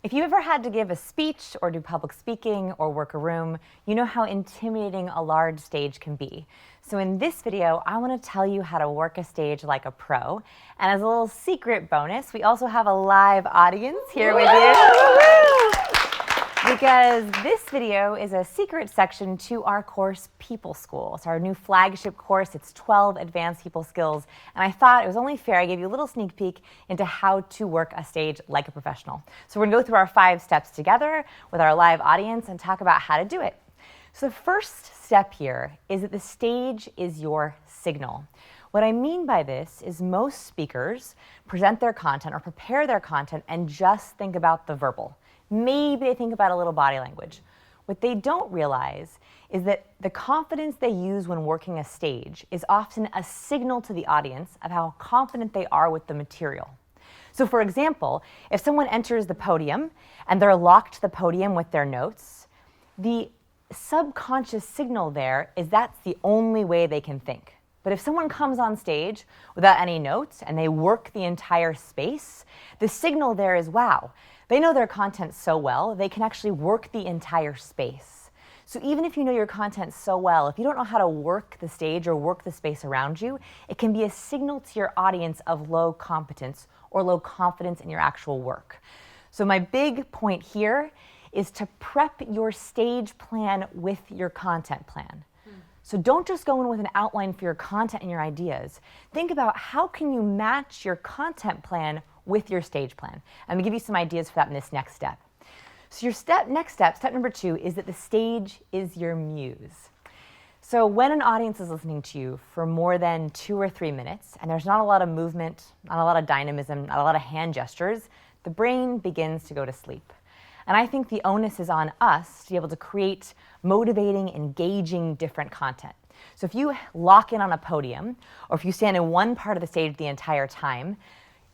If you ever had to give a speech or do public speaking or work a room, you know how intimidating a large stage can be. So in this video, I want to tell you how to work a stage like a pro. And as a little secret bonus, we also have a live audience here with you. Because this video is a secret section to our course, People School. It's our new flagship course. It's 12 advanced people skills. And I thought it was only fair I gave you a little sneak peek into how to work a stage like a professional. So we're gonna go through our 5 steps together with our live audience and talk about how to do it. So the first step here is that the stage is your signal. What I mean by this is most speakers present their content or prepare their content and just think about the verbal. Maybe they think about a little body language. What they don't realize is that the confidence they use when working a stage is often a signal to the audience of how confident they are with the material. So for example, if someone enters the podium and they're locked to the podium with their notes, the subconscious signal there is that's the only way they can think. But if someone comes on stage without any notes and they work the entire space, the signal there is, wow, they know their content so well, they can actually work the entire space. So even if you know your content so well, if you don't know how to work the stage or work the space around you, it can be a signal to your audience of low competence or low confidence in your actual work. So my big point here is to prep your stage plan with your content plan. So don't just go in with an outline for your content and your ideas. Think about how can you match your content plan with your stage plan. I'm gonna give you some ideas for that in this next step. So your next step, step number 2, is that the stage is your muse. So when an audience is listening to you for more than 2 or 3 minutes, and there's not a lot of movement, not a lot of dynamism, not a lot of hand gestures, the brain begins to go to sleep. And I think the onus is on us to be able to create motivating, engaging, different content. So if you lock in on a podium, or if you stand in one part of the stage the entire time,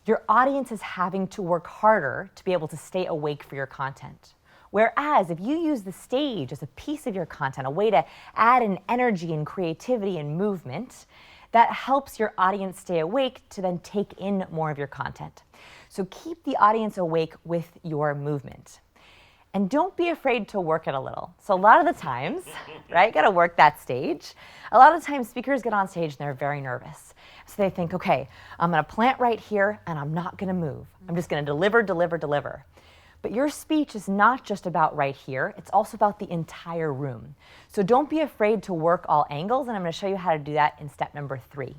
your audience is having to work harder to be able to stay awake for your content. Whereas if you use the stage as a piece of your content, a way to add an energy and creativity and movement, that helps your audience stay awake to then take in more of your content. So keep the audience awake with your movement. And don't be afraid to work it a little. So a lot of the times, right, gotta work that stage. A lot of times speakers get on stage and they're very nervous. So they think, okay, I'm gonna plant right here and I'm not gonna move. I'm just gonna deliver, deliver, deliver. But your speech is not just about right here, it's also about the entire room. So don't be afraid to work all angles, and I'm gonna show you how to do that in step number 3.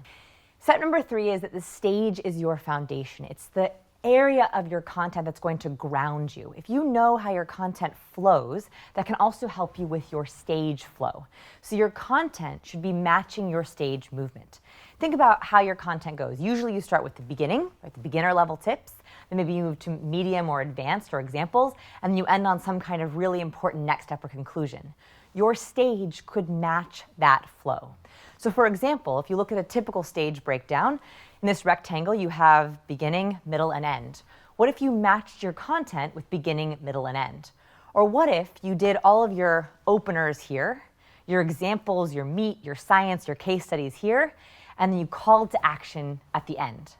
Step number 3 is that the stage is your foundation. It's the area of your content that's going to ground you. If you know how your content flows, that can also help you with your stage flow. So your content should be matching your stage movement. Think about how your content goes. Usually you start with the beginning, right, the beginner level tips, then maybe you move to medium or advanced or examples, and then you end on some kind of really important next step or conclusion. Your stage could match that flow. So for example, if you look at a typical stage breakdown, in this rectangle you have beginning, middle, and end. What if you matched your content with beginning, middle, and end? Or what if you did all of your openers here, your examples, your meat, your science, your case studies here, and then you called to action at the end?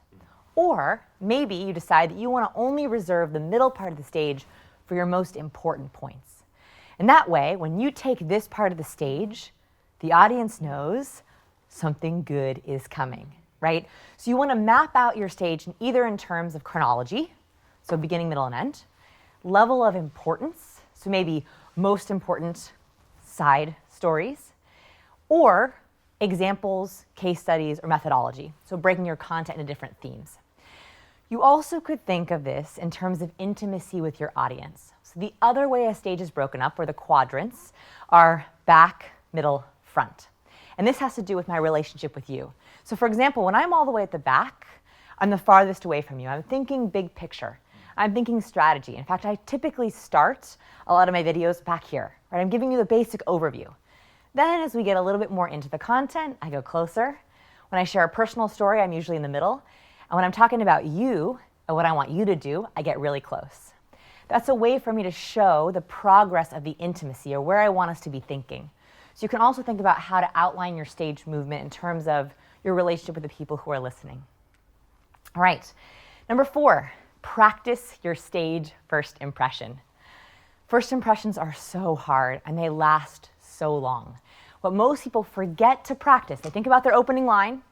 Or maybe you decide that you want to only reserve the middle part of the stage for your most important points. And that way, when you take this part of the stage, the audience knows something good is coming, right? So you want to map out your stage either in terms of chronology, so beginning, middle, and end, level of importance, so maybe most important side stories, or examples, case studies, or methodology, so breaking your content into different themes. You also could think of this in terms of intimacy with your audience. So the other way a stage is broken up, or the quadrants, are back, middle, front. And this has to do with my relationship with you. So for example, when I'm all the way at the back, I'm the farthest away from you. I'm thinking big picture. I'm thinking strategy. In fact, I typically start a lot of my videos back here, right? I'm giving you the basic overview. Then as we get a little bit more into the content, I go closer. When I share a personal story, I'm usually in the middle. And when I'm talking about you and what I want you to do, I get really close. That's a way for me to show the progress of the intimacy, or where I want us to be thinking. So you can also think about how to outline your stage movement in terms of your relationship with the people who are listening. All right, number 4, practice your stage first impression. First impressions are so hard and they last so long. What most people forget to practice, they think about their opening line,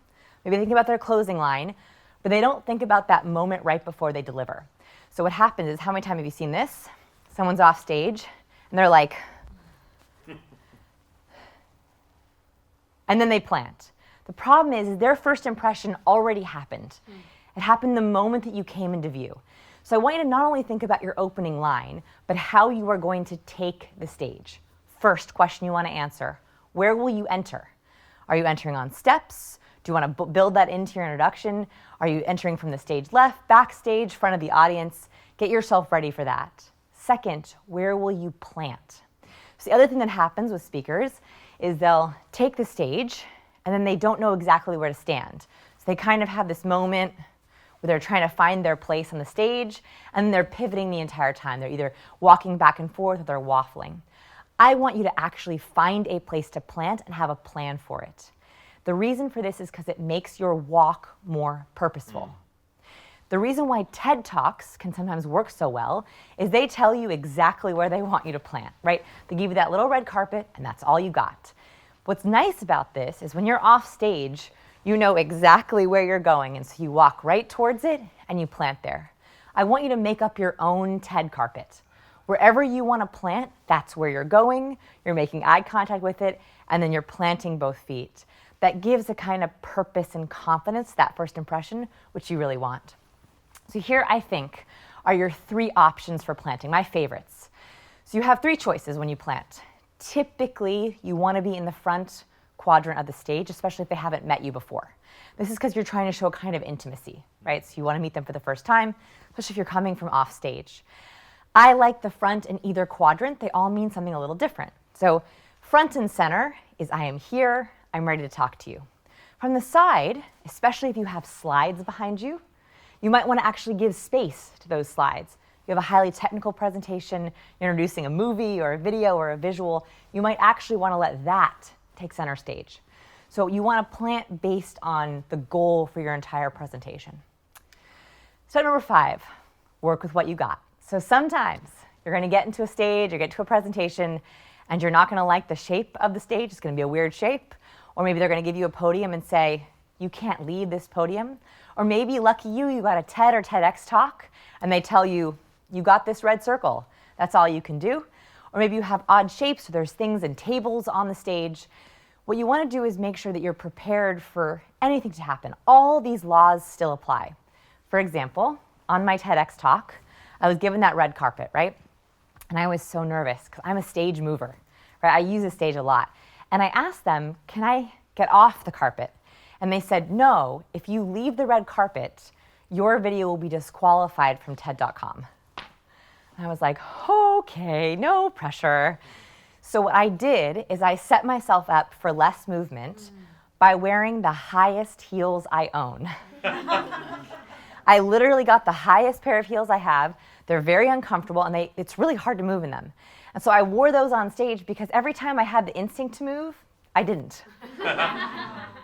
maybe they think about their closing line, but they don't think about that moment right before they deliver. So what happens is, how many times have you seen this? Someone's off stage and they're like, and then they plant. The problem is their first impression already happened. It happened the moment that you came into view. So I want you to not only think about your opening line, but how you are going to take the stage. First question you want to answer, where will you enter? Are you entering on steps? Do you want to build that into your introduction? Are you entering from the stage left, backstage, front of the audience? Get yourself ready for that. Second, where will you plant? So the other thing that happens with speakers is they'll take the stage and then they don't know exactly where to stand. So they kind of have this moment where they're trying to find their place on the stage and they're pivoting the entire time. They're either walking back and forth or they're waffling. I want you to actually find a place to plant and have a plan for it. The reason for this is because it makes your walk more purposeful. The reason why TED Talks can sometimes work so well is they tell you exactly where they want you to plant, right? They give you that little red carpet and that's all you got. What's nice about this is when you're off stage, you know exactly where you're going, and so you walk right towards it and you plant there. I want you to make up your own TED carpet. Wherever you want to plant, that's where you're going, you're making eye contact with it, and then you're planting both feet. That gives a kind of purpose and confidence, that first impression, which you really want. So here, I think, are your 3 options for planting, my favorites. So you have 3 choices when you plant. Typically, you want to be in the front quadrant of the stage, especially if they haven't met you before. This is because you're trying to show a kind of intimacy, right? So you want to meet them for the first time, especially if you're coming from off stage. I like the front in either quadrant. They all mean something a little different. So front and center is I am here, I'm ready to talk to you. From the side, especially if you have slides behind you, you might want to actually give space to those slides. You have a highly technical presentation, you're introducing a movie or a video or a visual, you might actually want to let that take center stage. So you want to plant based on the goal for your entire presentation. Step number 5, work with what you got. So sometimes you're going to get into a stage or get to a presentation and you're not going to like the shape of the stage, it's going to be a weird shape, or maybe they're going to give you a podium and say, you can't leave this podium. Or maybe, lucky you got a TED or TEDx talk and they tell you, you got this red circle, that's all you can do. Or maybe you have odd shapes, so there's things and tables on the stage. What you want to do is make sure that you're prepared for anything to happen. All these laws still apply. For example, on my TEDx talk, I was given that red carpet, right? And I was so nervous because I'm a stage mover, right? I use the stage a lot. And I asked them, can I get off the carpet? And they said, no, if you leave the red carpet, your video will be disqualified from TED.com. And I was like, okay, no pressure. So what I did is I set myself up for less movement by wearing the highest heels I own. I literally got the highest pair of heels I have. They're very uncomfortable and it's really hard to move in them. And so I wore those on stage because every time I had the instinct to move, I didn't.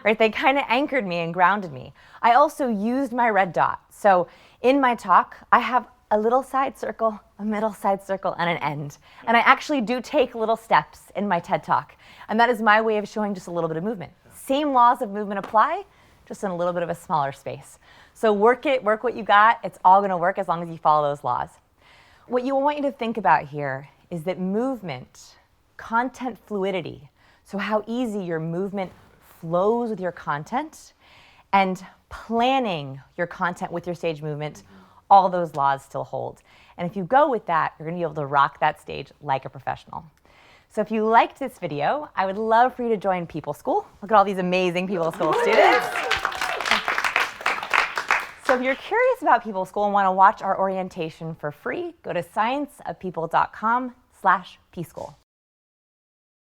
Right? They kind of anchored me and grounded me. I also used my red dot. So in my talk, I have a little side circle, a middle side circle, and an end. And I actually do take little steps in my TED Talk. And that is my way of showing just a little bit of movement. Same laws of movement apply, just in a little bit of a smaller space. So work what you got. It's all going to work as long as you follow those laws. What you want you to think about here is that movement, content fluidity, so how easy your movement flows with your content, and planning your content with your stage movement, all those laws still hold. And if you go with that, you're going to be able to rock that stage like a professional. So if you liked this video, I would love for you to join People School. Look at all these amazing People School students. So if you're curious about People School and want to watch our orientation for free, go to scienceofpeople.com/pschool.